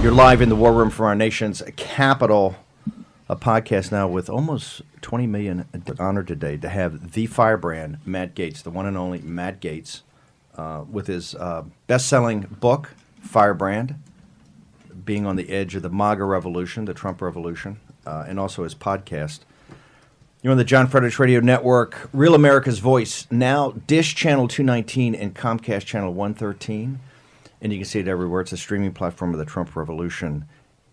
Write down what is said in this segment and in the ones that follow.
You're live in the war room from our nation's capital. A podcast now with almost 20 million. Honored today to have the firebrand, Matt Gaetz, the one and only Matt Gaetz, with his best-selling book, Firebrand, being on the edge of the MAGA revolution, the Trump revolution, and also his podcast. You're on the John Fredericks Radio Network, Real America's Voice, now Dish Channel 219 and Comcast Channel 113. And you can see it everywhere. It's a streaming platform of the Trump revolution.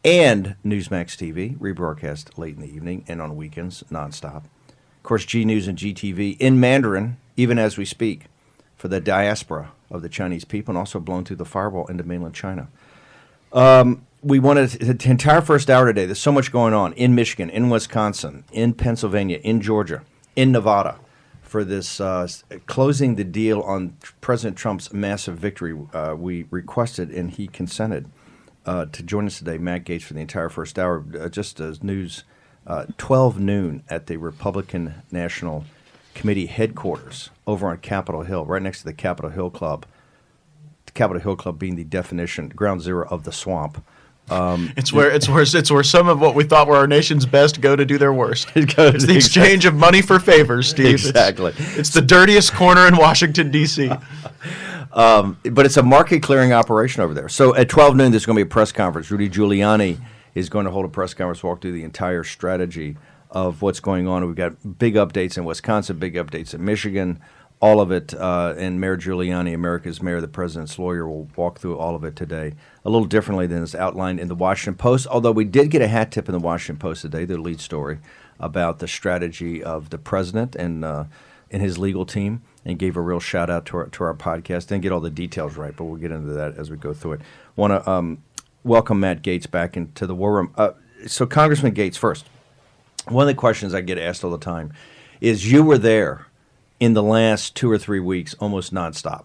And Newsmax TV, rebroadcast late in the evening and on weekends, nonstop. Of course, G News and GTV in Mandarin, even as we speak, for the diaspora of the Chinese people, and also blown through the firewall into mainland China. We wanted the entire first hour today. There's so much going on in Michigan, in Wisconsin, in Pennsylvania, in Georgia, in Nevada, for this closing the deal on President Trump's massive victory. We requested, and he consented to join us today, Matt Gaetz, for the entire first hour. Just as news, 12 noon at the Republican National Committee headquarters over on Capitol Hill, right next to the Capitol Hill Club. The Capitol Hill Club being the definition, ground zero of the swamp. It's where some of what we thought were our nation's best go to do their worst. It's the exchange of money for favors, Steve. Exactly. It's the dirtiest corner in Washington, D.C. But it's a market clearing operation over there. So at 12 noon, there's going to be a press conference. Rudy Giuliani is going to hold a press conference, walk through the entire strategy of what's going on. We've got big updates in Wisconsin, big updates in Michigan, all of it. And Mayor Giuliani, America's mayor, the president's lawyer, will walk through all of it today, a little differently than is outlined in the Washington Post, although we did get a hat tip in the Washington Post today, the lead story, about the strategy of the president and his legal team, and gave a real shout-out to our podcast. Didn't get all the details right, but we'll get into that as we go through it. Want to welcome Matt Gaetz back into the war room. So Congressman Gaetz, first, one of the questions I get asked all the time is, you were there in the last 2 or 3 weeks, almost nonstop.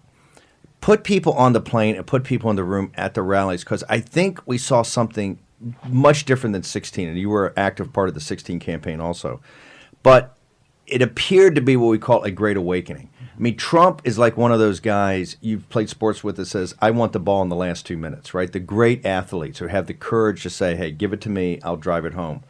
Put people on the plane and put people in the room at the rallies, because I think we saw something much different than 16, and you were an active part of the 16 campaign also. But it appeared to be what we call a great awakening. I mean, Trump is like one of those guys you've played sports with that says, I want the ball in the last 2 minutes, right? The great athletes who have the courage to say, hey, give it to me, I'll drive it home.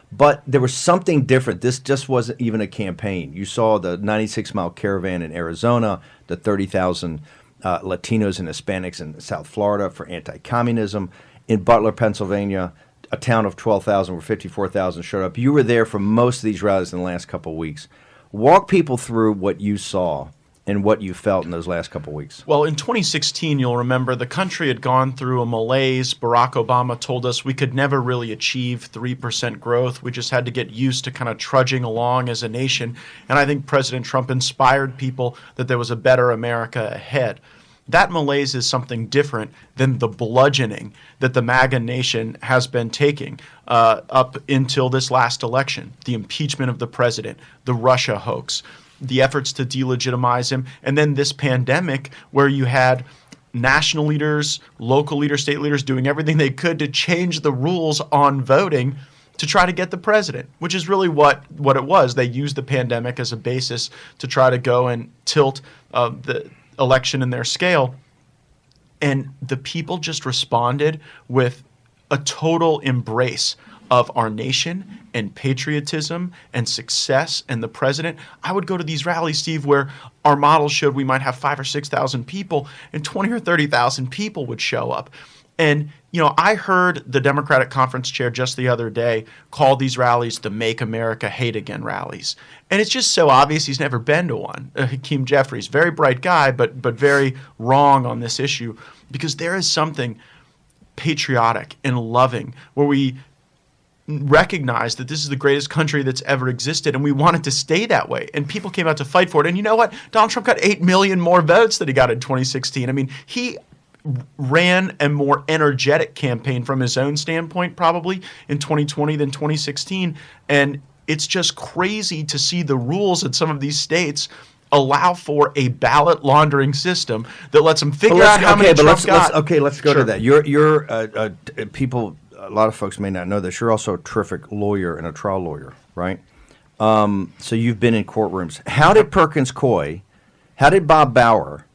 But there was something different. This just wasn't even a campaign. You saw the 96-mile caravan in Arizona, the 30,000 Latinos and Hispanics in South Florida for anti-communism. In Butler, Pennsylvania, a town of 12,000 where 54,000 showed up. You were there for most of these rallies in the last couple of weeks. Walk people through what you saw and what you felt in those last couple of weeks. Well, in 2016, you'll remember, the country had gone through a malaise. Barack Obama told us we could never really achieve 3% growth. We just had to get used to kind of trudging along as a nation. And I think President Trump inspired people that there was a better America ahead. That malaise is something different than the bludgeoning that the MAGA nation has been taking up until this last election. The impeachment of the president, the Russia hoax, the efforts to delegitimize him, and then this pandemic where you had national leaders, local leaders, state leaders doing everything they could to change the rules on voting to try to get the president, which is really what it was. They used the pandemic as a basis to try to go and tilt the election in their scale. And the people just responded with a total embrace of our nation and patriotism and success and the president. I would go to these rallies, Steve, where our model showed we might have 5,000 or 6,000 people, and 20,000 or 30,000 people would show up. And, you know, I heard the Democratic conference chair just the other day call these rallies the Make America Hate Again rallies. And it's just so obvious he's never been to one. Hakeem Jeffries, very bright guy, but very wrong on this issue, because there is something patriotic and loving where we recognize that this is the greatest country that's ever existed, and we want it to stay that way. And people came out to fight for it. And you know what? Donald Trump got 8 million more votes than he got in 2016. I mean, he ran a more energetic campaign from his own standpoint probably in 2020 than 2016. And it's just crazy to see the rules in some of these states allow for a ballot laundering system that lets them figure out how many Trump got. Let's go to that. You're people. A lot of folks may not know this. You're also a terrific lawyer and a trial lawyer, right? So you've been in courtrooms. How did Perkins Coie, how did Bob Bauer,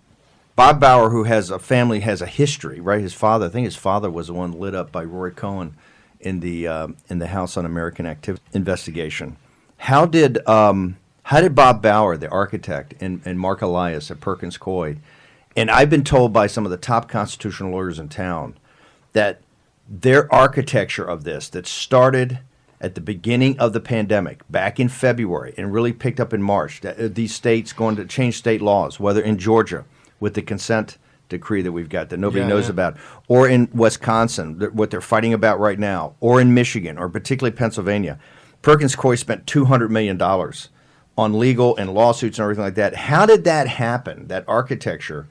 Bob Bauer, who has a family, has a history, right? His father, I think his father was the one lit up by Roy Cohn in the House Un-American Activity investigation. How did Bob Bauer, the architect, and Mark Elias at Perkins Coie, and I've been told by some of the top constitutional lawyers in town that their architecture of this that started at the beginning of the pandemic back in February and really picked up in March, that these states going to change state laws, whether in Georgia with the consent decree that we've got that nobody knows about, or in Wisconsin, what they're fighting about right now, or in Michigan, or particularly Pennsylvania. Perkins Coie spent $200 million on legal and lawsuits and everything like that. How did that happen, that architecture?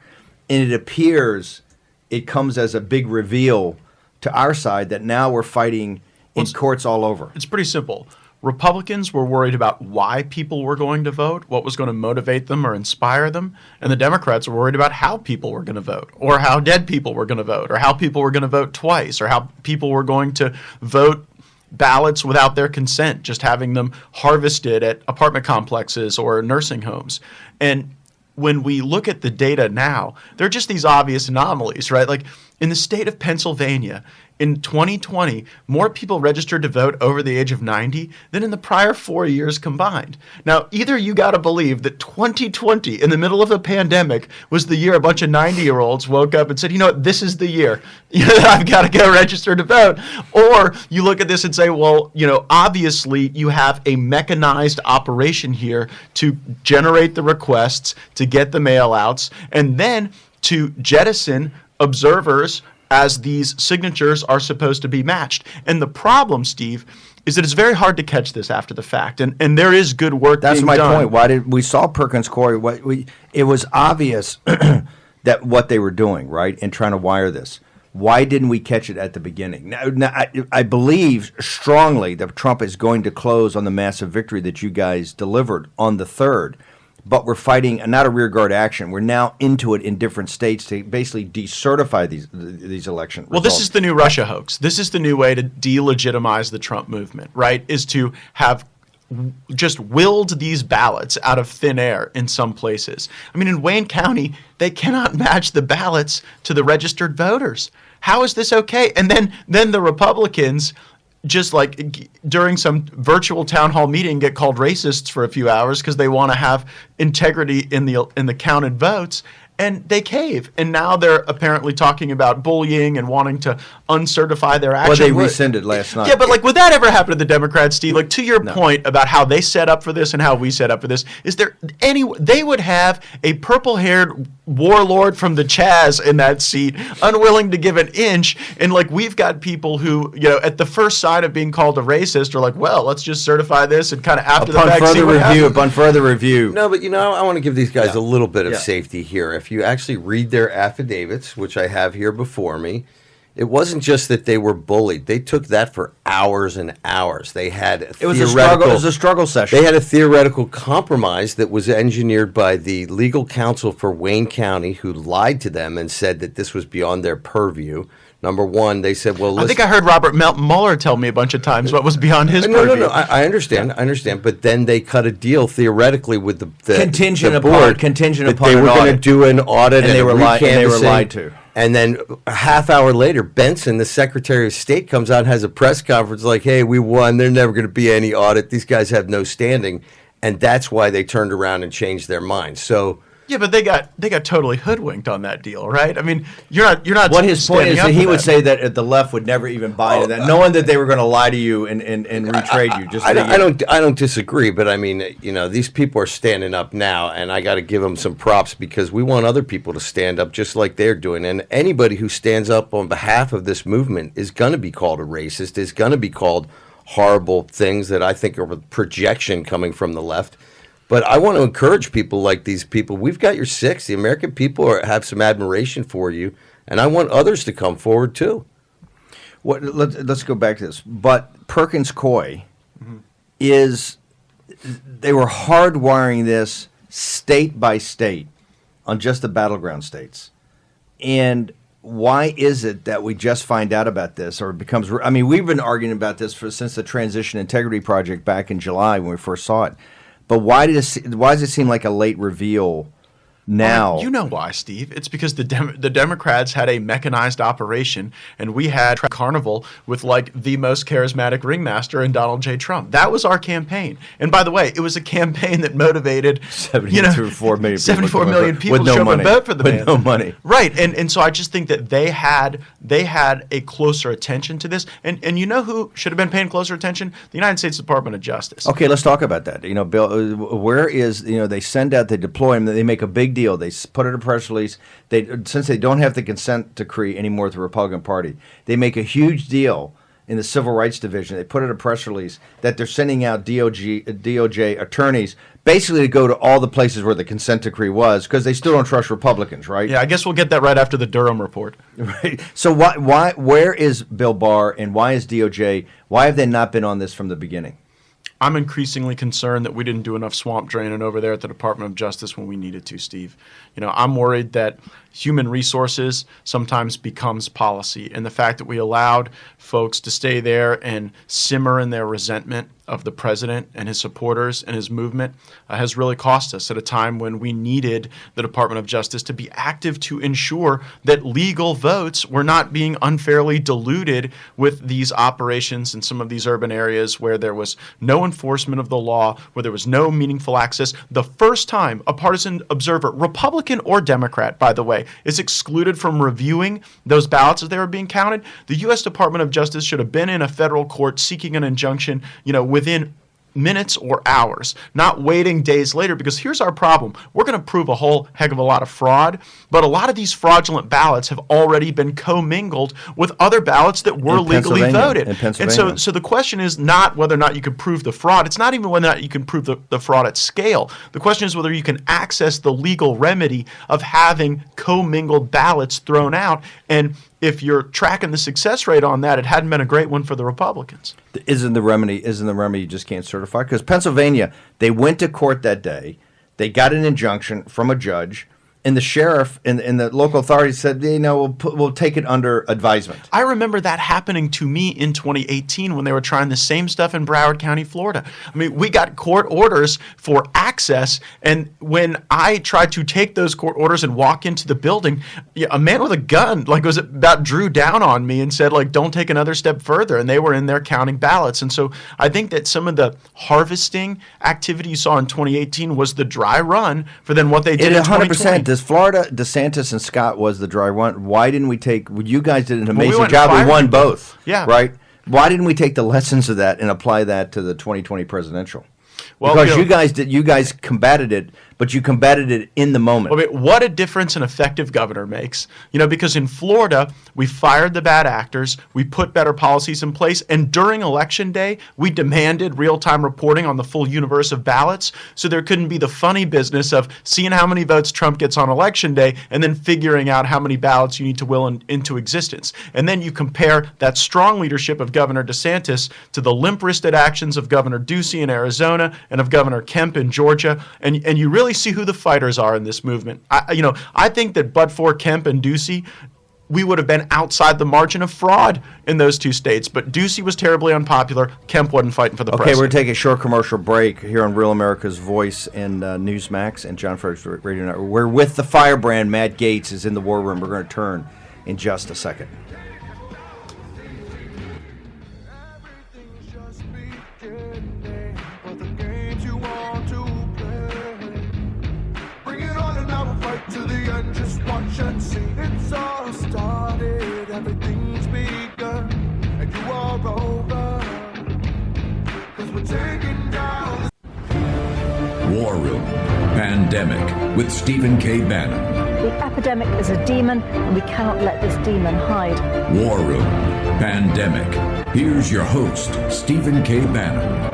And it appears it comes as a big reveal to our side that now we're fighting in courts all over. It's pretty simple. Republicans were worried about why people were going to vote, what was going to motivate them or inspire them, and the Democrats were worried about how people were going to vote, or how dead people were going to vote, or how people were going to vote twice, or how people were going to vote ballots without their consent, just having them harvested at apartment complexes or nursing homes. And when we look at the data now, there are just these obvious anomalies, right? Like in the state of Pennsylvania, in 2020, more people registered to vote over the age of 90 than in the prior 4 years combined. Now, either you got to believe that 2020, in the middle of a pandemic, was the year a bunch of 90-year-olds woke up and said, you know what, this is the year that I've got to go register to vote. Or you look at this and say, well, you know, obviously you have a mechanized operation here to generate the requests, to get the mail outs, and then to jettison observers as these signatures are supposed to be matched. And the problem, Steve, is that it's very hard to catch this after the fact. And there is good work being done. That's my point. Why did we saw Perkins Coie? It was obvious that what they were doing, right, in trying to wire this. Why didn't we catch it at the beginning? Now, I believe strongly that Trump is going to close on the massive victory that you guys delivered on the 3rd. But we're fighting not a rearguard action. We're now into it in different states to basically decertify these election results. Well, this is the new Russia hoax. This is the new way to delegitimize the Trump movement, right? Is to have just willed these ballots out of thin air in some places. I mean, in Wayne County, they cannot match the ballots to the registered voters. How is this okay? And then the Republicans, just like during some virtual town hall meeting, get called racists for a few hours because they want to have integrity in the counted votes, and they cave. And now they're apparently talking about bullying and wanting to uncertify their action. Well, they rescinded last night. Yeah, but like, would that ever happen to the Democrats, Steve? Like, to your point about how they set up for this and how we set up for this, is there any? They would have a purple-haired warlord from the Chaz in that seat, unwilling to give an inch. And like, we've got people who, you know, at the first sign of being called a racist are like, well, let's just certify this and kind of after the fact see what happens. Upon further review. No, but you know, I want to give these guys a little bit of safety here. If you actually read their affidavits, which I have here before me, it wasn't just that they were bullied. They took that for hours and hours. They had it was a struggle session. They had a theoretical compromise that was engineered by the legal counsel for Wayne County, who lied to them and said that this was beyond their purview. Number one, they said, well, listen, I think I heard Robert Mueller tell me a bunch of times what was beyond his purview. No, I understand. Yeah. I understand. But then they cut a deal theoretically with the contingent board. Contingent that upon they an were audit. going to do an audit and they were lied to. And then a half hour later, Benson, the Secretary of State, comes out and has a press conference like, hey, we won. There's never going to be any audit. These guys have no standing. And that's why they turned around and changed their minds. So yeah, but they got totally hoodwinked on that deal, right? I mean, you're not. What his point is that he would say that the left would never even buy into that, knowing that they were going to lie to you and retrade you. Just I don't disagree, but I mean, you know, these people are standing up now, and I got to give them some props because we want other people to stand up just like they're doing. And anybody who stands up on behalf of this movement is going to be called a racist. Is going to be called horrible things that I think are a projection coming from the left. But I want to encourage people like these people. We've got your six. The American people have some admiration for you, and I want others to come forward too. Let's go back to this. But Perkins Coie they were hardwiring this state by state on just the battleground states. And why is it that we just find out about this, or it becomes? I mean, we've been arguing about this since the Transition Integrity Project back in July when we first saw it. But why does it seem like a late reveal now. You know why, Steve? It's because the Democrats had a mechanized operation, and we had Carnival with like the most charismatic ringmaster in Donald J. Trump. That was our campaign. And by the way, it was a campaign that motivated 74 million people with to no show up money. and vote for the man. With no money. Right. And so I just think that they had a closer attention to this. And you know who should have been paying closer attention? The United States Department of Justice. Okay, let's talk about that. Bill, where is, they send out, they deploy them, they make a big deal. They put it in a press release. Since they don't have the consent decree anymore with the Republican Party, they make a huge deal in the Civil Rights Division. They put in a press release that they're sending out DOJ attorneys basically to go to all the places where the consent decree was because they still don't trust Republicans, right? Yeah, I guess we'll get that right after the Durham report. Right. So where is Bill Barr and why is DOJ, why have they not been on this from the beginning? I'm increasingly concerned that we didn't do enough swamp draining over there at the Department of Justice when we needed to, Steve. I'm worried that human resources sometimes becomes policy, and the fact that we allowed folks to stay there and simmer in their resentment of the president and his supporters and his movement has really cost us at a time when we needed the Department of Justice to be active to ensure that legal votes were not being unfairly diluted with these operations in some of these urban areas where there was no enforcement of the law, where there was no meaningful access. The first time a partisan observer, Republican or Democrat, by the way, is excluded from reviewing those ballots as they were being counted, the U.S. Department of Justice should have been in a federal court seeking an injunction, within minutes or hours, not waiting days later, because here's our problem. We're going to prove a whole heck of a lot of fraud, but a lot of these fraudulent ballots have already been commingled with other ballots that were legally voted. And so the question is not whether or not you can prove the fraud. It's not even whether or not you can prove the fraud at scale. The question is whether you can access the legal remedy of having commingled ballots thrown out. And if you're tracking the success rate on that, it hadn't been a great one for the Republicans. Isn't the remedy you just can't certify? Because Pennsylvania, they went to court that day. They got an injunction from a judge. And the sheriff and the local authorities said, we'll take it under advisement. I remember that happening to me in 2018 when they were trying the same stuff in Broward County, Florida. I mean, we got court orders for access, and when I tried to take those court orders and walk into the building, a man with a gun drew down on me and said, don't take another step further, and they were in there counting ballots. And so I think that some of the harvesting activity you saw in 2018 was the dry run for then what they did in 2020. Does Florida, DeSantis and Scott was the dry one? Why didn't we take? You guys did an amazing we job. We won both. Yeah. Right. Why didn't we take the lessons of that and apply that to the 2020 presidential? Well, because you guys combated it, but you combated it in the moment. Well, what a difference an effective governor makes. Because in Florida, we fired the bad actors, we put better policies in place, and during Election Day, we demanded real-time reporting on the full universe of ballots, so there couldn't be the funny business of seeing how many votes Trump gets on Election Day and then figuring out how many ballots you need to will into existence. And then you compare that strong leadership of Governor DeSantis to the limp-wristed actions of Governor Ducey in Arizona and of Governor Kemp in Georgia, and you really see who the fighters are in this movement. I think that but for Kemp and Ducey, we would have been outside the margin of fraud in those two states. But Ducey was terribly unpopular. Kemp wasn't fighting for the president. Okay, we're going to take a short commercial break here on Real America's Voice and Newsmax and John Frederick's Radio Network. We're with the firebrand. Matt Gaetz is in the war room. We're going to turn in just a second. Just watch and see. It's all started, everything's begun, and you are over, 'cause we're taking down. War Room Pandemic with Stephen K. Bannon. The epidemic is a demon, and we cannot let this demon hide. War Room Pandemic. Here's your host, Stephen K. Bannon.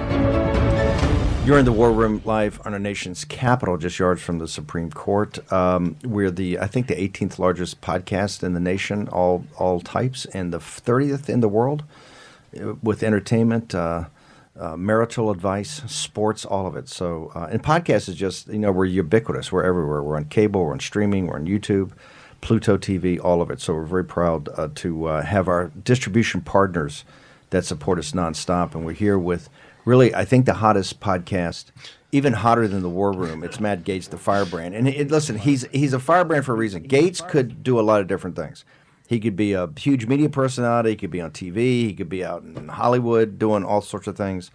You're in the War Room live on our nation's capital, just yards from the Supreme Court. We're I think the 18th largest podcast in the nation, all types, and the 30th in the world with entertainment, marital advice, sports, all of it. So, and podcast is just, we're ubiquitous. We're everywhere. We're on cable, we're on streaming, we're on YouTube, Pluto TV, all of it. So we're very proud to have our distribution partners that support us nonstop. And we're here with really, I think the hottest podcast even hotter than the war room. It's Matt Gaetz, the firebrand. And listen, he's a firebrand for a reason. Gaetz could do a lot of different things. He could be a huge media personality. He could be on TV. He could be out in Hollywood doing all sorts of things.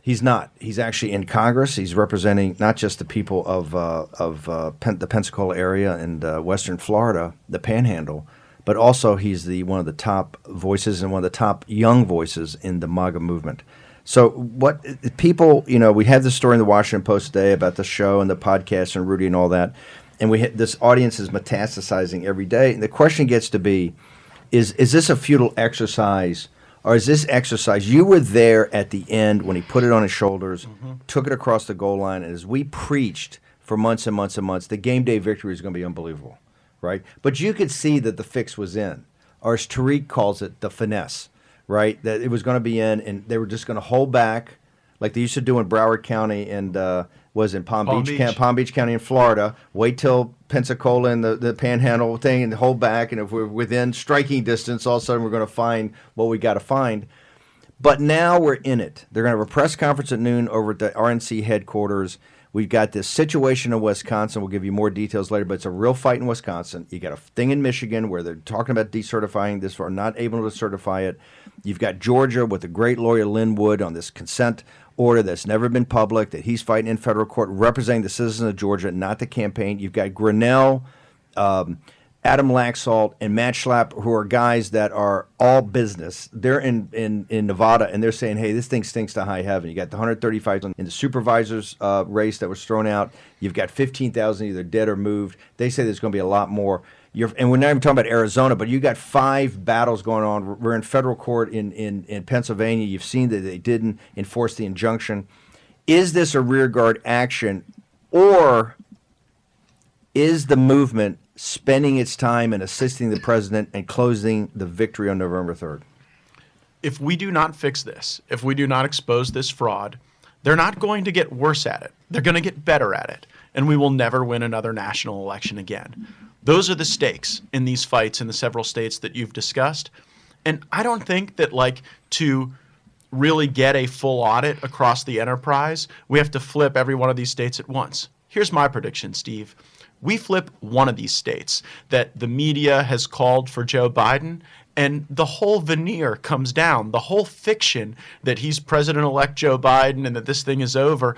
He's not. He's actually in Congress. He's representing not just the people of the Pensacola area and Western Florida, the Panhandle, but also he's one of the top voices and one of the top young voices in the MAGA movement. So what people, we had this story in the Washington Post today about the show and the podcast and Rudy and all that, and this audience is metastasizing every day. And the question gets to be, is this a futile exercise, or is this exercise? You were there at the end when he put it on his shoulders, took it across the goal line, and as we preached for months and months and months, the game day victory is going to be unbelievable, right? But you could see that the fix was in, or as Tariq calls it, the finesse, right? That it was going to be in, and they were just going to hold back, like they used to do in Broward County and was in Palm Beach County in Florida. Wait till Pensacola and the Panhandle thing and hold back, and if we're within striking distance, all of a sudden we're going to find what we got to find. But now we're in it. They're going to have a press conference at noon over at the RNC headquarters. We've got this situation in Wisconsin. We'll give you more details later, but it's a real fight in Wisconsin. You got a thing in Michigan where they're talking about decertifying this or not able to certify it. You've got Georgia with the great lawyer Lynn Wood on this consent order that's never been public, that he's fighting in federal court, representing the citizens of Georgia, not the campaign. You've got Grinnell, Adam Laxalt, and Matt Schlapp, who are guys that are all business. They're in Nevada, and they're saying, hey, this thing stinks to high heaven. You got the 135 in the supervisors race that was thrown out. You've got 15,000 either dead or moved. They say there's going to be a lot more. And we're not even talking about Arizona, but you got 5 battles going on. We're in federal court in Pennsylvania. You've seen that they didn't enforce the injunction. Is this a rearguard action, or is the movement spending its time in assisting the president and closing the victory on November 3rd? If we do not fix this, if we do not expose this fraud, they're not going to get worse at it. They're going to get better at it, and we will never win another national election again. Those are the stakes in these fights in the several states that you've discussed. And I don't think that, to really get a full audit across the enterprise, we have to flip every one of these states at once. Here's my prediction, Steve. We flip one of these states that the media has called for Joe Biden, and the whole veneer comes down. The whole fiction that he's President-elect Joe Biden and that this thing is over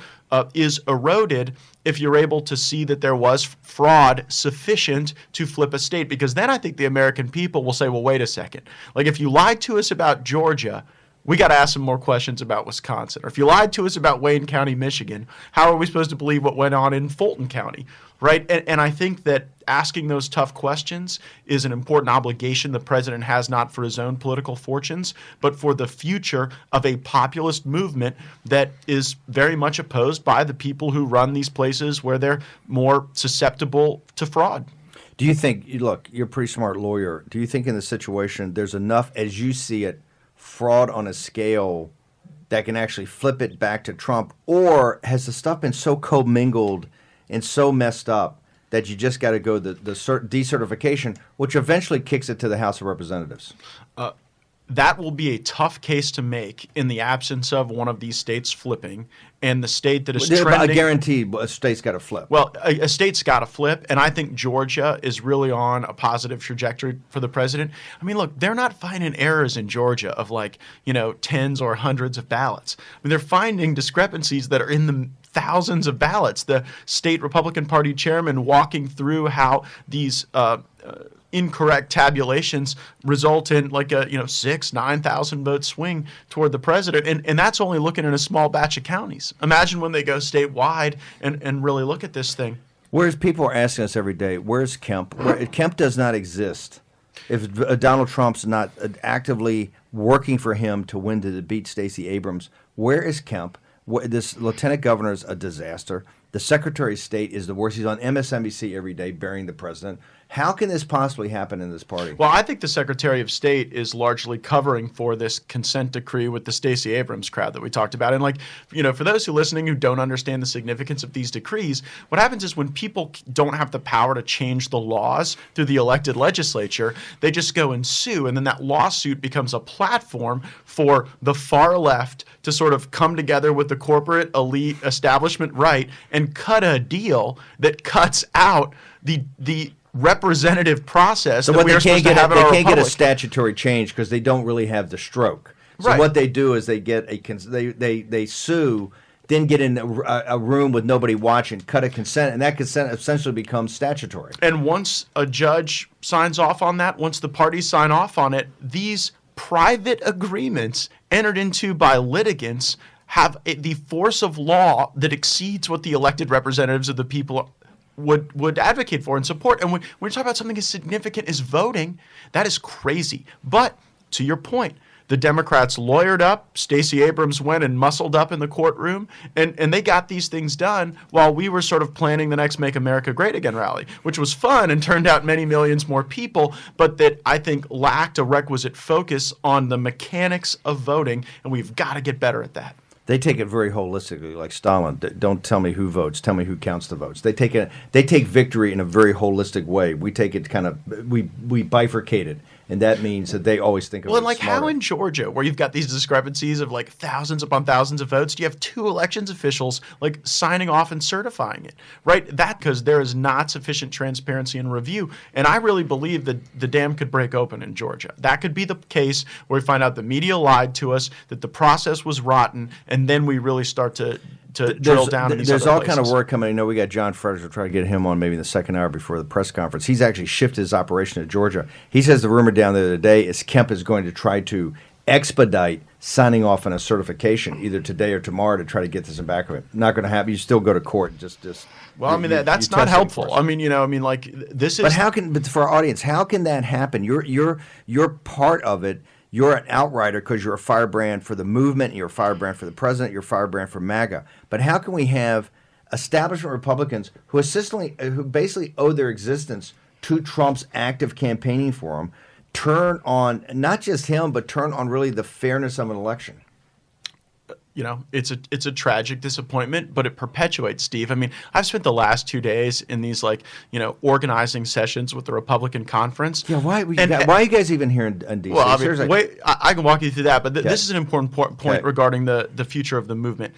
is eroded if you're able to see that there was fraud sufficient to flip a state. Because then I think the American people will say, well, wait a second. If you lied to us about Georgia, we got to ask some more questions about Wisconsin. Or if you lied to us about Wayne County, Michigan, how are we supposed to believe what went on in Fulton County, right? And I think that asking those tough questions is an important obligation the president has, not for his own political fortunes, but for the future of a populist movement that is very much opposed by the people who run these places where they're more susceptible to fraud. Do you think, look, you're a pretty smart lawyer, do you think in this situation there's enough, as you see it, fraud on a scale that can actually flip it back to Trump? Or has the stuff been so commingled and so messed up that you just got to go the decertification, which eventually kicks it to the House of Representatives? That will be a tough case to make in the absence of one of these states flipping, and the state that is trending. I guarantee a state's got to flip. Well, a state's got to flip, and I think Georgia is really on a positive trajectory for the president. I mean, look, they're not finding errors in Georgia of tens or hundreds of ballots. I mean, they're finding discrepancies that are in the thousands of ballots. The state Republican Party chairman walking through how these incorrect tabulations result in 9,000 vote swing toward the president. And that's only looking at a small batch of counties. Imagine when they go statewide and really look at this thing. Whereas people are asking us every day, where's Kemp? Kemp does not exist. If Donald Trump's not actively working for him to win to beat Stacey Abrams, where is Kemp? This lieutenant governor is a disaster. The Secretary of State is the worst. He's on MSNBC every day burying the president. How can this possibly happen in this party? Well, I think the Secretary of State is largely covering for this consent decree with the Stacey Abrams crowd that we talked about. And for those who are listening who don't understand the significance of these decrees, what happens is when people don't have the power to change the laws through the elected legislature, they just go and sue. And then that lawsuit becomes a platform for the far left to sort of come together with the corporate elite establishment right and cut a deal that cuts out the representative process So that what we they are supposed can't to get, have in they our can't get a republic. statutory change because they don't really have the stroke. So Right. what they do is they get they sue, then get in a room with nobody watching, cut a consent, and that consent essentially becomes statutory. And once a judge signs off on that, once the parties sign off on it, these private agreements entered into by litigants have the force of law that exceeds what the elected representatives of the people would advocate for and support. And when we talk about something as significant as voting, that is crazy. But to your point, the Democrats lawyered up. Stacey Abrams went and muscled up in the courtroom, and they got these things done while we were sort of planning the next Make America Great Again rally, which was fun and turned out many millions more people, but that I think lacked a requisite focus on the mechanics of voting, and we've got to get better at that. They take it very holistically, like Stalin. Don't tell me who votes. Tell me who counts the votes. They take victory in a very holistic way. We take it we bifurcate it, and that means that they always think of Well, it and like smarter. how in Georgia, where you've got these discrepancies of like thousands upon thousands of votes, do you have two elections officials like signing off and certifying it, right? That because there is not sufficient transparency and review. And I really believe that the dam could break open in Georgia. That could be the case where we find out the media lied to us, that the process was rotten, and then we really start to drill down in these There's other all kind of places. work coming. I know we got John Fredericks. We'll try to get him on maybe in the second hour before the press conference. He's actually shifted his operation to Georgia. He says the rumor down there today is Kemp is going to try to expedite signing off on a certification either today or tomorrow to try to get this in back of it. Not going to happen. You still go to court. Just Well, I mean, that's not helpful. I mean, this is. But for our audience, how can that happen? You're part of it. You're an outrider because you're a firebrand for the movement, you're a firebrand for the president, you're a firebrand for MAGA. But how can we have establishment Republicans who basically owe their existence to Trump's active campaigning for him, turn on not just him, but turn on really the fairness of an election? It's a tragic disappointment, but it perpetuates, Steve. I mean, I've spent the last 2 days in these organizing sessions with the Republican conference. Yeah, why are you guys even here in D.C.? Well, I mean, Seriously. I can walk you through that, but Okay. this is an important point Okay. regarding the future of the movement.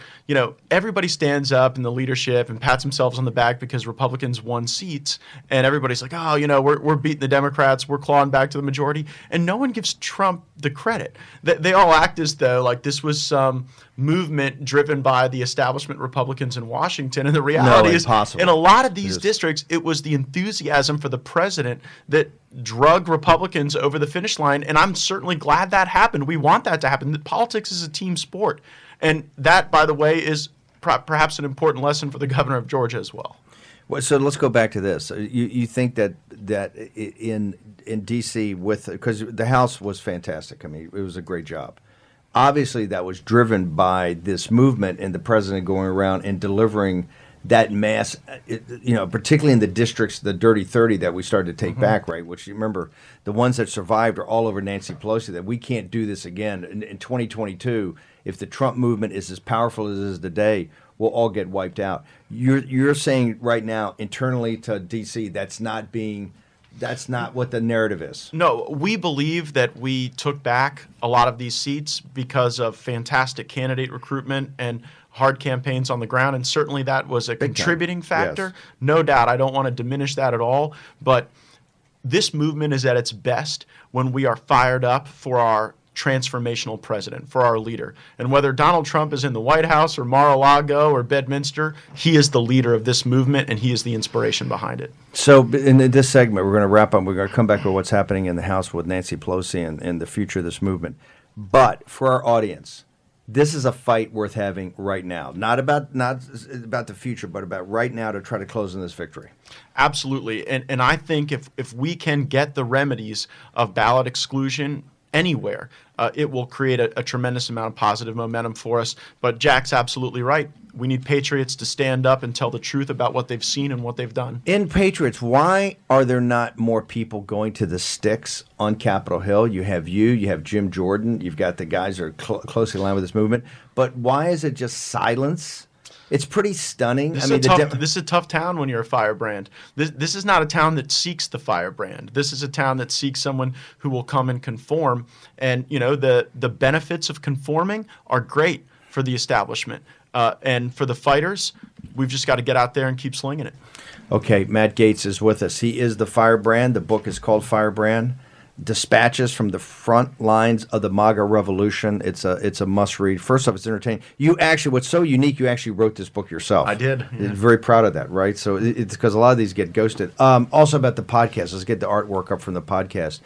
Everybody stands up in the leadership and pats themselves on the back because Republicans won seats, and everybody's like, oh, we're beating the Democrats, we're clawing back to the majority, and no one gives Trump the credit. They all act as though like this was some movement driven by the establishment Republicans in Washington, and the reality is, impossible. in a lot of these districts, it was the enthusiasm for the president that drug Republicans over the finish line, and I'm certainly glad that happened. We want that to happen. Politics is a team sport, and that, by the way, is perhaps an important lesson for the governor of Georgia as well. Well, so let's go back to this. You think that in D.C. because the House was fantastic. I mean, it was a great job. Obviously, that was driven by this movement and the president going around and delivering that mass, particularly in the districts, the Dirty 30 that we started to take back, right? Which you remember, the ones that survived are all over Nancy Pelosi, that we can't do this again. In 2022, if the Trump movement is as powerful as it is today, we'll all get wiped out. You're saying right now, internally to D.C., that's not what the narrative is. No, we believe that we took back a lot of these seats because of fantastic candidate recruitment and hard campaigns on the ground, and certainly that was a contributing factor. Yes. No doubt. I don't want to diminish that at all, but this movement is at its best when we are fired up for our transformational president, for our leader. And whether Donald Trump is in the White House or Mar-a-Lago or Bedminster, he is the leader of this movement, and he is the inspiration behind it. So in this segment, we're going to wrap up. We're going to come back with what's happening in the House with Nancy Pelosi and the future of this movement. But for our audience, this is a fight worth having right now. Not about the future, but about right now to try to close in this victory. Absolutely. And I think if we can get the remedies of ballot exclusion anywhere, it will create a tremendous amount of positive momentum for us. But Jack's absolutely right. We need patriots to stand up and tell the truth about what they've seen and what they've done. In Patriots, why are there not more people going to the sticks on Capitol Hill? You have Jim Jordan, you've got the guys that are closely aligned with this movement. But why is it just silence? It's pretty stunning. This is a tough town when you're a firebrand. This is not a town that seeks the firebrand. This is a town that seeks someone who will come and conform. And, the benefits of conforming are great for the establishment. And for the fighters, we've just got to get out there and keep slinging it. Okay, Matt Gaetz is with us. He is the firebrand. The book is called Firebrand: Dispatches from the Front Lines of the MAGA Revolution. It's a must read. First off, it's entertaining. What's so unique, you actually wrote this book yourself. I did. Yeah. You're very proud of that, right? So it's because a lot of these get ghosted. Also about the podcast. Let's get the artwork up from the podcast.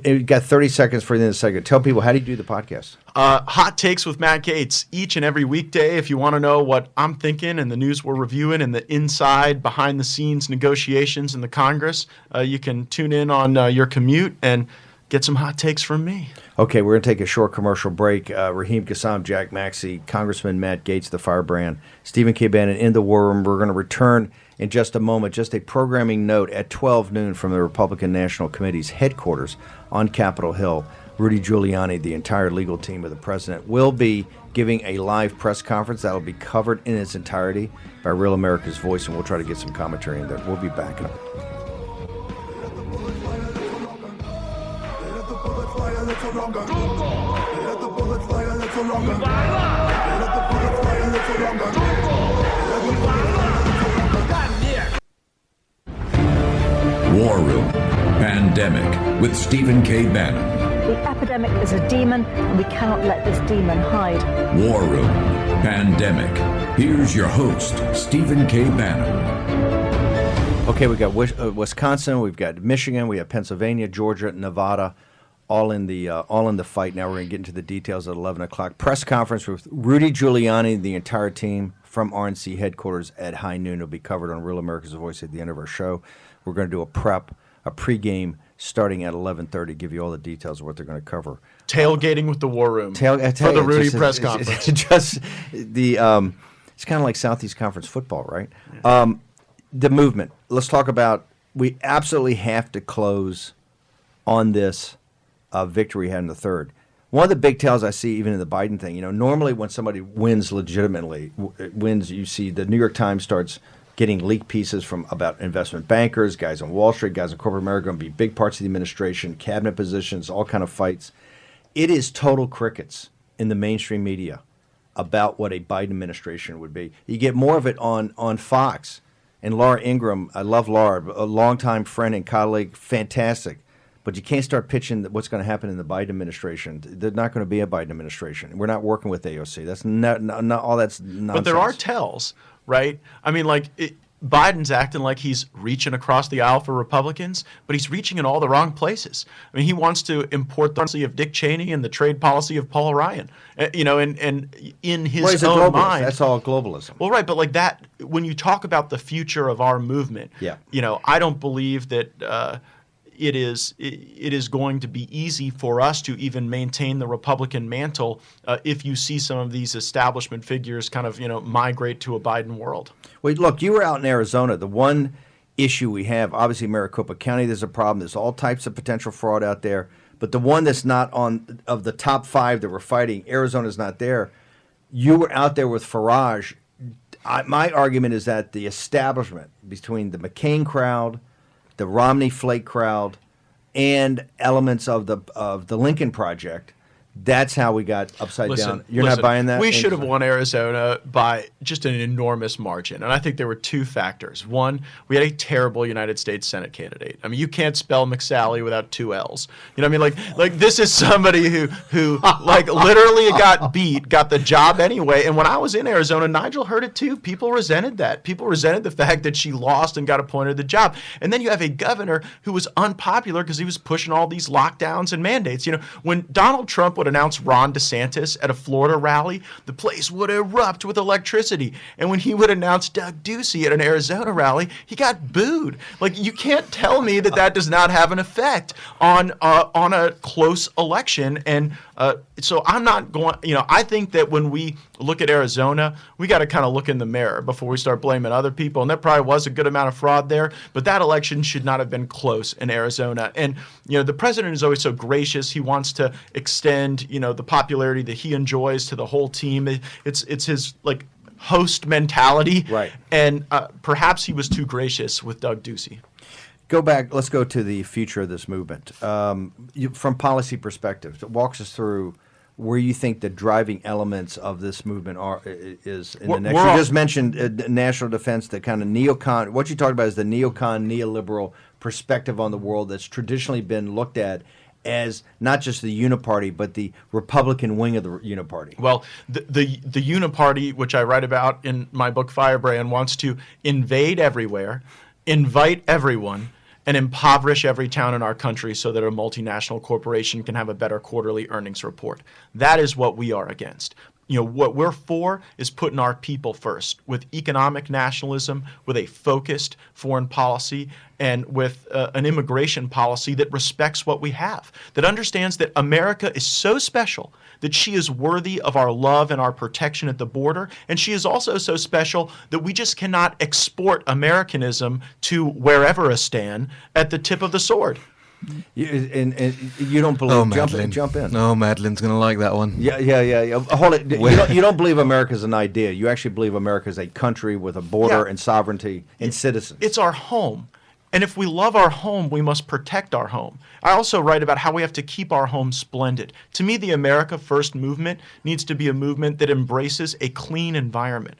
You've got 30 seconds for the end of the segment. Tell people, how do you do the podcast? Hot Takes with Matt Gaetz each and every weekday. If you want to know what I'm thinking and the news we're reviewing and the inside, behind-the-scenes negotiations in the Congress, you can tune in on your commute and get some hot takes from me. Okay, we're going to take a short commercial break. Raheem Kassam, Jack Maxey, Congressman Matt Gaetz, the firebrand, Stephen K. Bannon in the War Room. We're going to return in just a moment. Just a programming note at 12 noon from the Republican National Committee's headquarters on Capitol Hill. Rudy Giuliani, the entire legal team of the president, will be giving a live press conference that will be covered in its entirety by Real America's Voice, and we'll try to get some commentary in there. We'll be back. War Room Pandemic with Stephen K. Bannon. The epidemic is a demon, and we cannot let this demon hide. War Room Pandemic. Here's your host, Stephen K. Bannon. Okay, we've got Wisconsin, we've got Michigan, we have Pennsylvania, Georgia, Nevada, all in the fight. Now we're going to get into the details at 11 o'clock. Press conference with Rudy Giuliani, the entire team from RNC headquarters at high noon. It'll be covered on Real America's Voice at the end of our show. We're going to do a pregame starting at 11:30. Give you all the details of what they're going to cover. Tailgating with the War Room for the Rudy press conference. It's kind of like Southeast Conference football, right? Yeah. The movement. Let's talk about. We absolutely have to close on this victory we had in the third. One of the big tells I see even in the Biden thing, normally when somebody wins legitimately, you see the New York Times starts getting leaked pieces about investment bankers, guys on Wall Street, guys in corporate America, going to be big parts of the administration, cabinet positions, all kind of fights. It is total crickets in the mainstream media about what a Biden administration would be. You get more of it on Fox. And Laura Ingraham, I love Laura, a longtime friend and colleague, fantastic. But you can't start pitching what's going to happen in the Biden administration. There's not going to be a Biden administration. We're not working with AOC. That's not all that's nonsense. But there are tells, right? I mean, Biden's acting like he's reaching across the aisle for Republicans, but he's reaching in all the wrong places. I mean, he wants to import the policy of Dick Cheney and the trade policy of Paul Ryan, and in his own mind. That's all globalism. Well, right, but that, when you talk about the future of our movement, I don't believe that it is going to be easy for us to even maintain the Republican mantle if you see some of these establishment figures kind of migrate to a Biden world. Well, look, you were out in Arizona. The one issue we have, obviously Maricopa County, there's a problem. There's all types of potential fraud out there. But the one that's not of the top 5 that we're fighting, Arizona's not there. You were out there with Farage. My argument is that the establishment between the McCain crowd, the Romney Flake crowd, and elements of the Lincoln Project, that's how we got upside down. You're not buying that? We should have won Arizona by just an enormous margin. And I think there were 2 factors. One, we had a terrible United States Senate candidate. I mean, you can't spell McSally without 2 L's. You know what I mean? Like this is somebody who literally got beat, got the job anyway. And when I was in Arizona, Nigel heard it too. People resented that. People resented the fact that she lost and got appointed to the job. And then you have a governor who was unpopular because he was pushing all these lockdowns and mandates. When Donald Trump would would announce Ron DeSantis at a Florida rally, the place would erupt with electricity. And when he would announce Doug Ducey at an Arizona rally, he got booed. Like, you can't tell me that does not have an effect on a close election. And so I'm not going, I think that when we look at Arizona, we got to kind of look in the mirror before we start blaming other people. And there probably was a good amount of fraud there, but that election should not have been close in Arizona. And, the president is always so gracious. He wants to extend, the popularity that he enjoys to the whole team. It's his, host mentality. Right. And perhaps he was too gracious with Doug Ducey. Go back. Let's go to the future of this movement. From policy perspective, walk us through where you think the driving elements of this movement is in the next. You just mentioned national defense, the kind of neocon. What you talked about is the neoliberal perspective on the world that's traditionally been looked at as not just the uniparty, but the Republican wing of the uniparty. Well, the uniparty, which I write about in my book Firebrand, wants to invade everywhere, invite everyone, and impoverish every town in our country so that a multinational corporation can have a better quarterly earnings report. That is what we are against. What we're for is putting our people first with economic nationalism, with a focused foreign policy, and with an immigration policy that respects what we have, that understands that America is so special that she is worthy of our love and our protection at the border. And she is also so special that we just cannot export Americanism to wherever a stand at the tip of the sword. And you don't believe? Jump in. Oh, Madeline's going to like that one. Yeah. Hold it. You don't believe America is an idea. You actually believe America is a country with a border and sovereignty and citizens. It's our home. And if we love our home, we must protect our home. I also write about how we have to keep our home splendid. To me, the America First movement needs to be a movement that embraces a clean environment.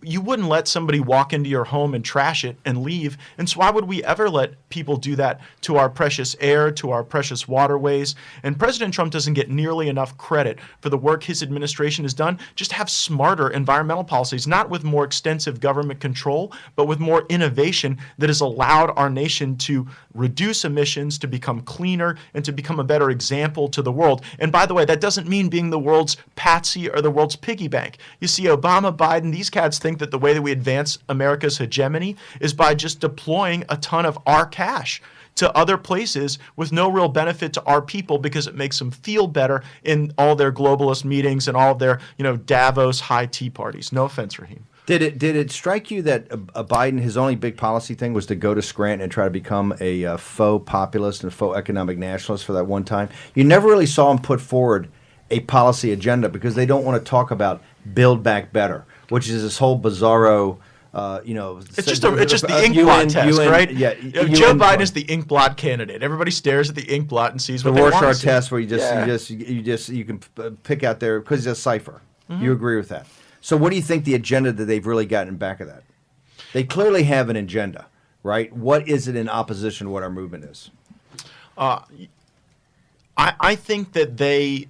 You wouldn't let somebody walk into your home and trash it and leave. And so why would we ever let people do that to our precious air, to our precious waterways? And President Trump doesn't get nearly enough credit for the work his administration has done. Just have smarter environmental policies, not with more extensive government control, but with more innovation that has allowed our nation to reduce emissions, to become cleaner, and to become a better example to the world. And by the way, that doesn't mean being the world's patsy or the world's piggy bank. You see, Obama, Biden, these cats think that the way that we advance America's hegemony is by just deploying a ton of our cash to other places with no real benefit to our people because it makes them feel better in all their globalist meetings and all of their, Davos high tea parties. No offense, Raheem. Did it strike you that Biden, his only big policy thing was to go to Scranton and try to become a faux populist and faux economic nationalist for that one time? You never really saw him put forward a policy agenda because they don't want to talk about Build Back Better, which is this whole bizarro, It's just the ink blot test, right? Yeah, Joe Biden is the ink blot candidate. Everybody stares at the ink blot and sees what the they want to Rorschach see. test, where you can pick out there because it's a cipher. Mm-hmm. You agree with that? So, what do you think the agenda that they've really gotten back of that? They clearly have an agenda, right? What is it in opposition to what our movement is? I think that they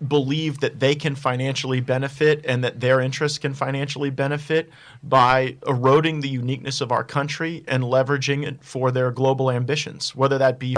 believe that they can financially benefit and that their interests can financially benefit by eroding the uniqueness of our country and leveraging it for their global ambitions, whether that be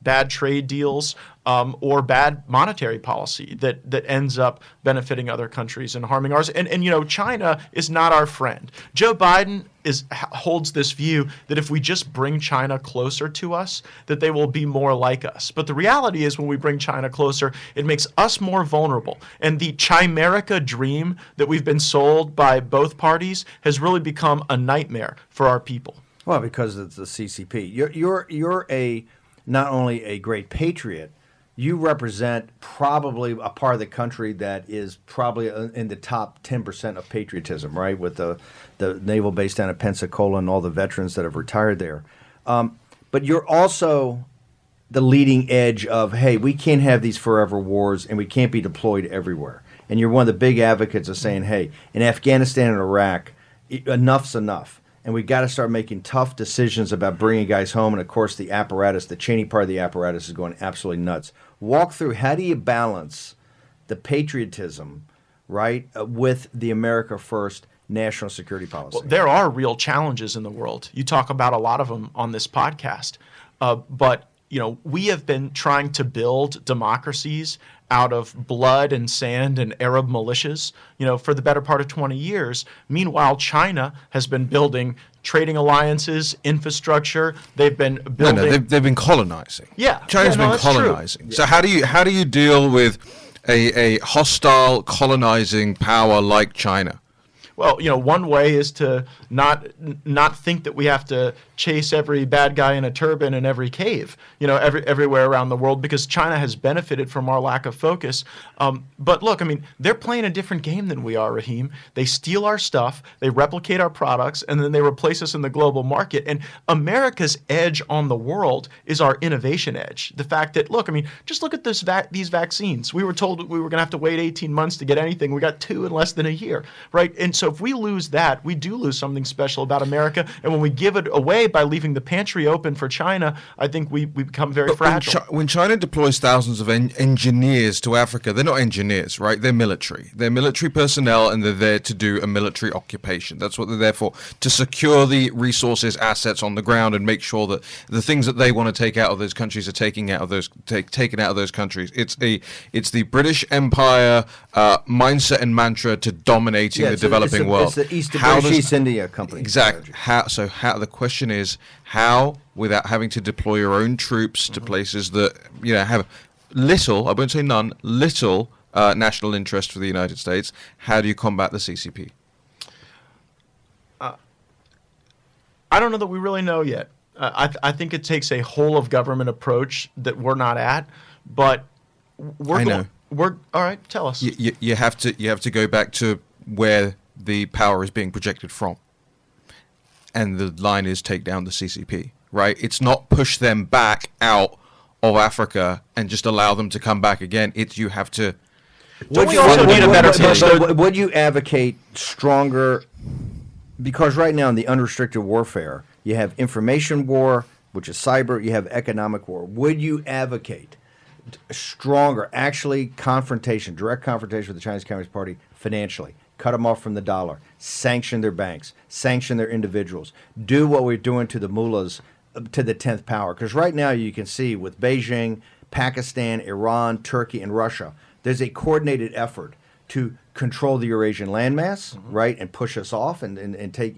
bad trade deals or bad monetary policy that ends up benefiting other countries and harming ours. And China is not our friend. Joe Biden holds this view that if we just bring China closer to us, that they will be more like us. But the reality is when we bring China closer, it makes us more vulnerable. And the Chimerica dream that we've been sold by both parties has really become a nightmare for our people. Well, because it's the CCP. You're not only a great patriot, you represent probably a part of the country that is probably in the top 10% of patriotism, right? With the naval base down at Pensacola and all the veterans that have retired there. But you're also the leading edge of, hey, we can't have these forever wars and we can't be deployed everywhere. And you're one of the big advocates of saying, hey, in Afghanistan and Iraq, enough's enough. And we've got to start making tough decisions about bringing guys home. And, of course, the apparatus, the Cheney part of the apparatus is going absolutely nuts. Walk through, how do you balance the patriotism, right, with the America First national security policy? Well, there are real challenges in the world. You talk about a lot of them on this podcast. But we have been trying to build democracies out of blood and sand and Arab militias, for the better part of 20 years. Meanwhile, China has been building trading alliances, infrastructure. They've been building. No, they've been colonizing. Yeah, China's been that's true. colonizing. So how do you deal with a hostile colonizing power like China? Well, one way is to not think that we have to chase every bad guy in a turban in every cave, everywhere around the world, because China has benefited from our lack of focus. But look, they're playing a different game than we are, Raheem. They steal our stuff, they replicate our products, and then they replace us in the global market. And America's edge on the world is our innovation edge. The fact that, just look at these vaccines. We were told we were going to have to wait 18 months to get anything. We got 2 in less than a year, right? And so if we lose that, we do lose something special about America. And when we give it away by leaving the pantry open for China, I think we become very fragile. When China deploys thousands of engineers to Africa, they're not engineers, right? They're military. They're military personnel, and they're there to do a military occupation. That's what they're there for, to secure the resources, assets on the ground, and make sure that the things that they want to take out of those countries are taken out of those countries. It's the British Empire mindset and mantra to dominating the developing world. It's the British East India Company. Exactly. How the question is how, without having to deploy your own troops to places that have little, I won't say none, little national interest for the United States, how do you combat the CCP? I don't know that we really know yet. I think it takes a whole of government approach that we're not at, but we're all right. Tell us. You have to go back to where the power is being projected from, and the line is take down the CCP. Right? It's not push them back out of Africa and just allow them to come back again. It's you have to. Would you advocate stronger? Because right now in the unrestricted warfare, you have information war, which is cyber. You have economic war. Would you advocate stronger, actually direct confrontation with the Chinese Communist Party financially? Cut them off from the dollar, sanction their banks, sanction their individuals, do what we're doing to the mullahs to the 10th power. Because right now you can see with Beijing, Pakistan, Iran, Turkey, and Russia, there's a coordinated effort to control the Eurasian landmass, right, and push us off and take,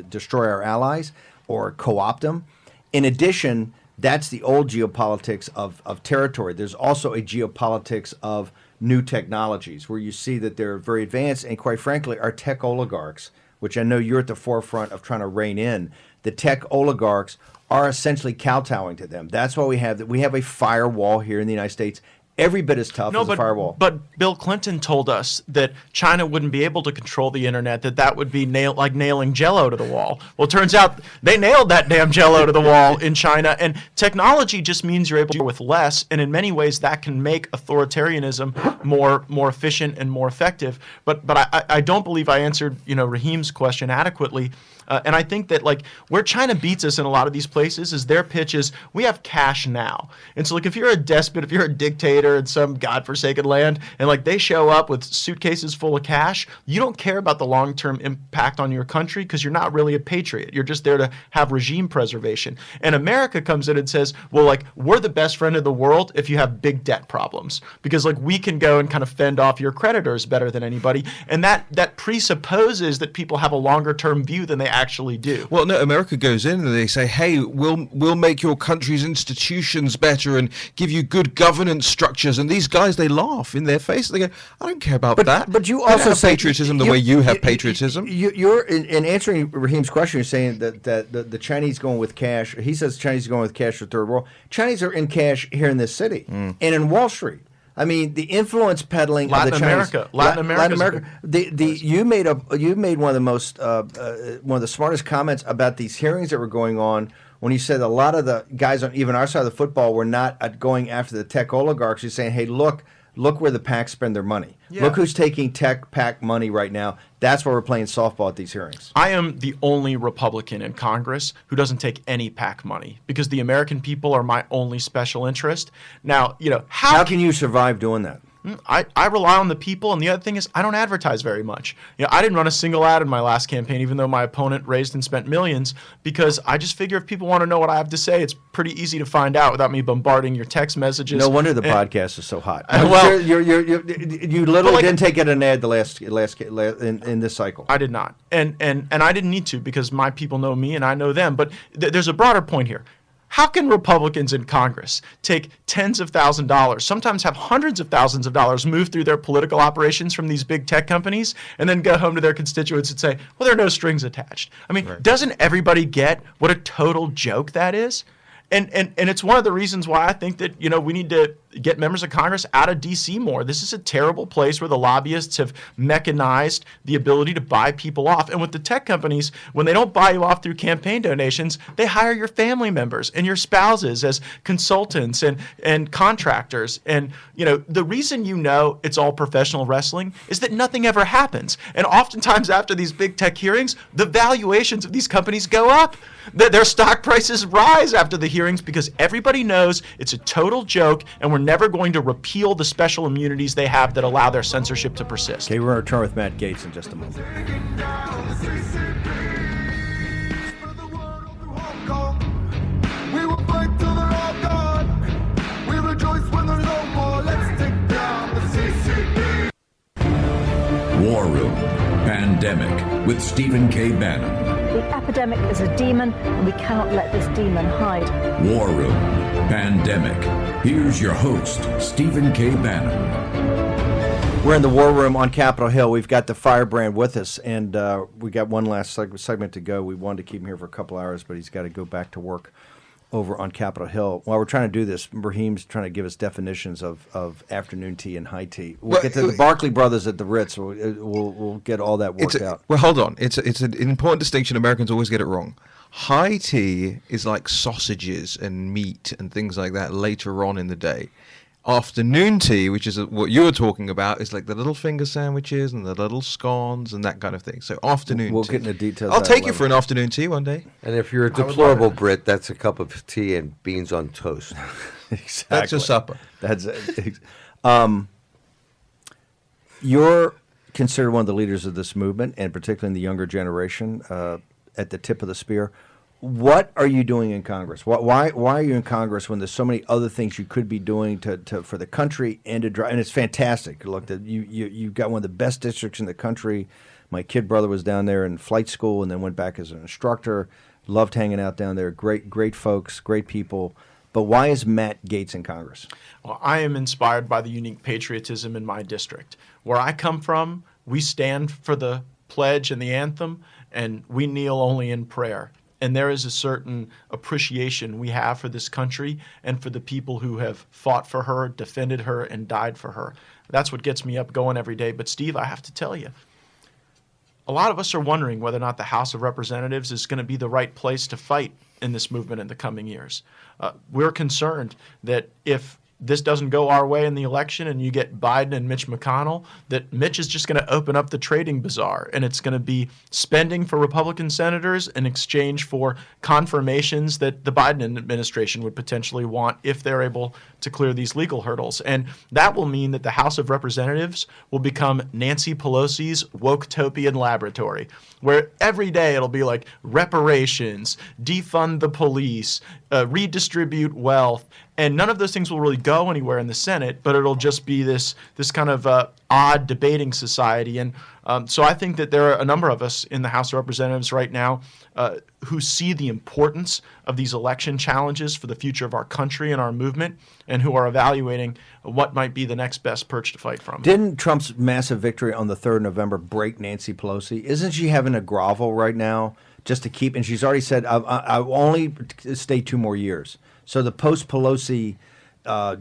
destroy our allies or co-opt them. In addition, that's the old geopolitics of territory. There's also a geopolitics of new technologies where you see that they're very advanced, and quite frankly, our tech oligarchs, which I know you're at the forefront of trying to rein in, the tech oligarchs are essentially kowtowing to them. That's why we have a firewall here in the United States. Every bit as tough as a firewall. But Bill Clinton told us that China wouldn't be able to control the internet, that would be like nailing Jell-O to the wall. Well, it turns out they nailed that damn Jell-O to the wall in China. And technology just means you're able to do with less. And in many ways, that can make authoritarianism more efficient and more effective. But I don't believe I answered Raheem's question adequately. And I think that where China beats us in a lot of these places is their pitch is we have cash now. And so if you're a despot, if you're a dictator in some godforsaken land, and they show up with suitcases full of cash, you don't care about the long-term impact on your country because you're not really a patriot. You're just there to have regime preservation. And America comes in and says, well, we're the best friend of the world if you have big debt problems because we can go and kind of fend off your creditors better than anybody. And that presupposes that people have a longer-term view than they actually do. Well, no, America goes in and they say, hey, we'll make your country's institutions better and give you good governance structures. And these guys, they laugh in their face. They go, I don't care about that. But you I don't also have say patriotism the way you have patriotism. You're in answering Raheem's question, you're saying that the Chinese going with cash. He says Chinese going with cash for third world. Chinese are in cash here in this city and in Wall Street. The influence peddling of the Chinese. Latin America. You made one of the most one of the smartest comments about these hearings that were going on when you said a lot of the guys on even our side of the football were not going after the tech oligarchs. You're saying, hey, look where the PACs spend their money. Yeah. Look who's taking tech PAC money right now. That's why we're playing softball at these hearings. I am the only Republican in Congress who doesn't take any PAC money because the American people are my only special interest. Now, how can you survive doing that? I rely on the people, and the other thing is I don't advertise very much. I didn't run a single ad in my last campaign, even though my opponent raised and spent millions, because I just figure if people want to know what I have to say, it's pretty easy to find out without me bombarding your text messages. No wonder the podcast is so hot. Well, you literally didn't take it an ad the last in this cycle. I did not, and I didn't need to, because my people know me and I know them. But there's a broader point here. How can Republicans in Congress take tens of thousands of dollars, sometimes have hundreds of thousands of dollars moved through their political operations from these big tech companies, and then go home to their constituents and say, well, there are no strings attached? I mean, doesn't everybody get what a total joke that is? And it's one of the reasons why I think that, we need to get members of Congress out of D.C. more. This is a terrible place where the lobbyists have mechanized the ability to buy people off. And with the tech companies, when they don't buy you off through campaign donations, they hire your family members and your spouses as consultants and contractors. And, the reason it's all professional wrestling is that nothing ever happens. And oftentimes after these big tech hearings, the valuations of these companies go up. Their stock prices rise after the hearings because everybody knows it's a total joke, and we're never going to repeal the special immunities they have that allow their censorship to persist. Okay, we're going to return with Matt Gaetz in just a moment. We will fight till they're all gone. We rejoice when there's no more. Let's take down the CCP. War Room Pandemic with Stephen K. Bannon. The epidemic is a demon, and we cannot let this demon hide. War Room Pandemic. Here's your host, Stephen K. Bannon. We're in the War Room on Capitol Hill. We've got the firebrand with us, and we got one last segment to go. We wanted to keep him here for a couple hours, but he's got to go back to work over on Capitol Hill. While we're trying to do this, Raheem's trying to give us definitions of afternoon tea and high tea. We'll get to the Barkley brothers at the Ritz. We'll get all that worked out. Well, hold on. It's an important distinction. Americans always get it wrong. High tea is like sausages and meat and things like that later on in the day. Afternoon tea, which is what you were talking about, is like the little finger sandwiches and the little scones and that kind of thing. So afternoon we'll tea. Get into details. I'll take you for an afternoon tea one day. And if you're a deplorable Brit, that's a cup of tea and beans on toast. Exactly. That's your supper. That's you're considered one of the leaders of this movement, and particularly in the younger generation, at the tip of the spear. What are you doing in Congress? Why are you in Congress when there's so many other things you could be doing for the country and to drive? And it's fantastic. Look, you've got one of the best districts in the country. My kid brother was down there in flight school and then went back as an instructor. Loved hanging out down there. Great folks, great people. But why is Matt Gaetz in Congress? Well, I am inspired by the unique patriotism in my district. Where I come from, we stand for the pledge and the anthem, and we kneel only in prayer. And there is a certain appreciation we have for this country and for the people who have fought for her, defended her, and died for her. That's what gets me up going every day. But Steve, I have to tell you, a lot of us are wondering whether or not the House of Representatives is going to be the right place to fight in this movement in the coming years. We're concerned that if this doesn't go our way in the election and you get Biden and Mitch McConnell, that Mitch is just going to open up the trading bazaar, and it's going to be spending for Republican senators in exchange for confirmations that the Biden administration would potentially want if they're able to clear these legal hurdles. And that will mean that the House of Representatives will become Nancy Pelosi's woke-topian laboratory, where every day it'll be like reparations, defund the police, redistribute wealth, and none of those things will really go anywhere in the Senate, but it'll just be this kind of odd debating society. And so I think that there are a number of us in the House of Representatives right now who see the importance of these election challenges for the future of our country and our movement, and who are evaluating what might be the next best perch to fight from. Didn't Trump's massive victory on the 3rd of November break Nancy Pelosi? Isn't she having a grovel right now just to keep? And she's already said, I'll only stay 2 more years. So the post-Pelosi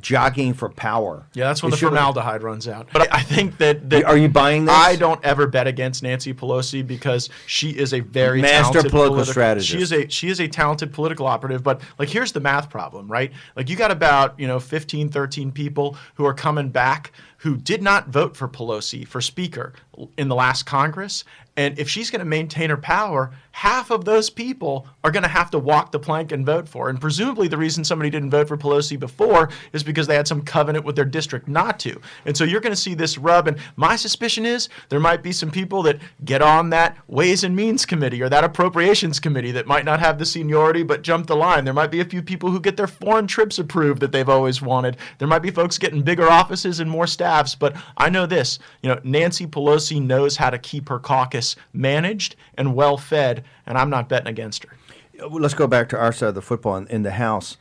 jockeying for power. Yeah, that's when the formaldehyde runs out. But I think that are you buying this? I don't ever bet against Nancy Pelosi because she is a very master talented political strategist. She is a talented political operative. But like, here's the math problem, right? Like, you got about 15, 13 people who are coming back who did not vote for Pelosi for Speaker in the last Congress. And if she's going to maintain her power, half of those people are going to have to walk the plank and vote for her. And presumably the reason somebody didn't vote for Pelosi before is because they had some covenant with their district not to. And so you're going to see this rub. And my suspicion is there might be some people that get on that Ways and Means Committee or that Appropriations Committee that might not have the seniority but jump the line. There might be a few people who get their foreign trips approved that they've always wanted. There might be folks getting bigger offices and more staffs. But I know this, Nancy Pelosi knows how to keep her caucus managed and well fed, and I'm not betting against her. Let's go back to our side of the football in the House.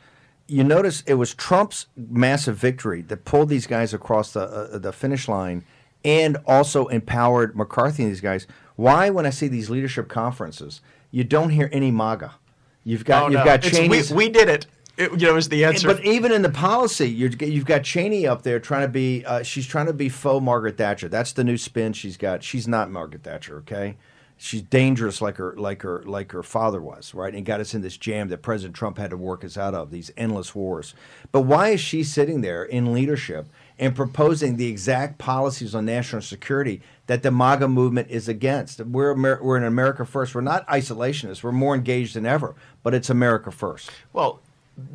You notice it was Trump's massive victory that pulled these guys across the finish line and also empowered McCarthy and these guys. Why, when I see these leadership conferences, you don't hear any MAGA? You've got Cheney. We did it. Is the answer. But even in the policy, you've got Cheney up there trying to be. She's trying to be faux Margaret Thatcher. That's the new spin she's got. She's not Margaret Thatcher. Okay, she's dangerous like her father was, right? And got us in this jam that President Trump had to work us out of, these endless wars. But why is she sitting there in leadership and proposing the exact policies on national security that the MAGA movement is against? We're in America first. We're not isolationists. We're more engaged than ever. But it's America first. Well,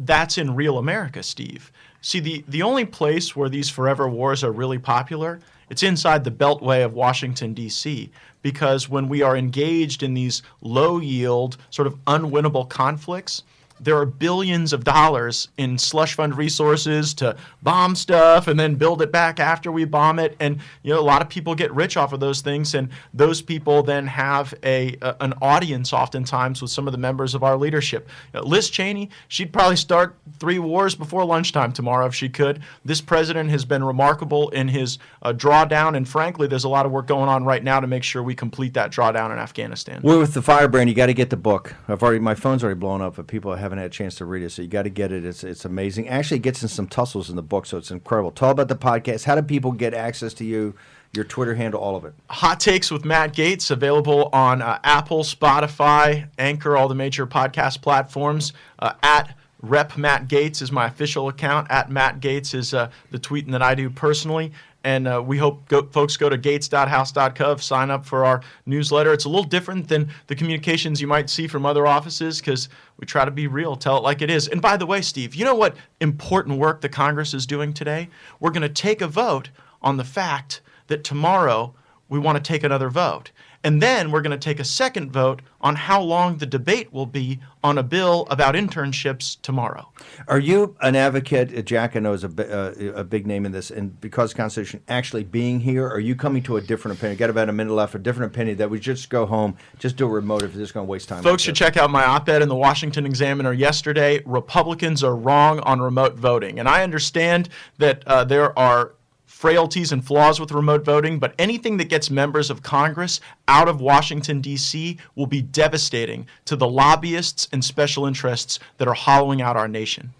that's in real America, Steve. See, the only place where these forever wars are really popular, it's inside the beltway of Washington, D.C., because when we are engaged in these low-yield, sort of unwinnable conflicts, there are billions of dollars in slush fund resources to bomb stuff and then build it back after we bomb it. And a lot of people get rich off of those things, and those people then have an audience oftentimes with some of the members of our leadership. Liz Cheney, she'd probably start 3 wars before lunchtime tomorrow if she could. This president has been remarkable in his drawdown, and frankly, there's a lot of work going on right now to make sure we complete that drawdown in Afghanistan. We're with the Firebrand. You got to get the book. My phone's already blown up, but people haven't had a chance to read it, so you got to get it. It's amazing. Actually, it gets in some tussles in the book, so it's incredible. Talk about the podcast. How do people get access to you, your Twitter handle, all of it? Hot Takes with Matt Gaetz, available on Apple, Spotify, Anchor, all the major podcast platforms. At Rep Matt Gaetz is my official account. At Matt Gaetz is the tweeting that I do personally. And we hope folks go to gaetz.house.gov, sign up for our newsletter. It's a little different than the communications you might see from other offices because we try to be real, tell it like it is. And by the way, Steve, you know what important work the Congress is doing today? We're going to take a vote on the fact that tomorrow we want to take another vote. And then we're going to take a second vote on how long the debate will be on a bill about internships tomorrow. Are you an advocate, Jack, I know is a big name in this, and because of the Constitution, actually being here? Or are you coming to a different opinion? Got about a minute left, a different opinion that we just go home, just do a remote if it's just going to waste time. Folks should check out my op-ed in the Washington Examiner yesterday. Republicans are wrong on remote voting. And I understand that there are frailties and flaws with remote voting, but anything that gets members of Congress out of Washington, D.C. will be devastating to the lobbyists and special interests that are hollowing out our nation.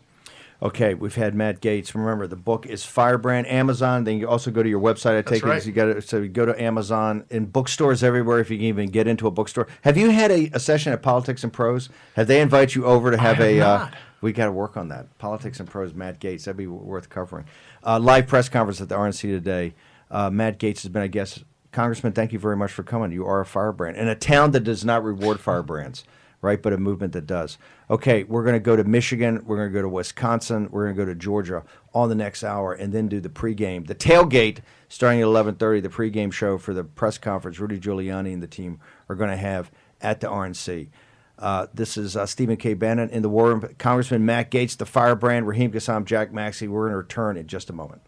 Okay, we've had Matt Gaetz. Remember, the book is Firebrand, Amazon. Then you also go to your website. I take right. it. So you go to Amazon, in bookstores everywhere if you can even get into a bookstore. Have you had a session at Politics and Prose? Have they invited you over to have not. We got to work on that. Politics and Prose, Matt Gaetz. That'd be worth covering. Live press conference at the RNC today. Matt Gaetz has been a guest. Congressman, thank you very much for coming. You are a firebrand. In a town that does not reward firebrands, right, but a movement that does. Okay, we're going to go to Michigan. We're going to go to Wisconsin. We're going to go to Georgia on the next hour and then do the pregame. The tailgate starting at 11:30, the pregame show for the press conference Rudy Giuliani and the team are going to have at the RNC. This is Stephen K. Bannon in the War Room. Congressman Matt Gaetz, the firebrand, Raheem Kassam, Jack Maxey. We're going to return in just a moment.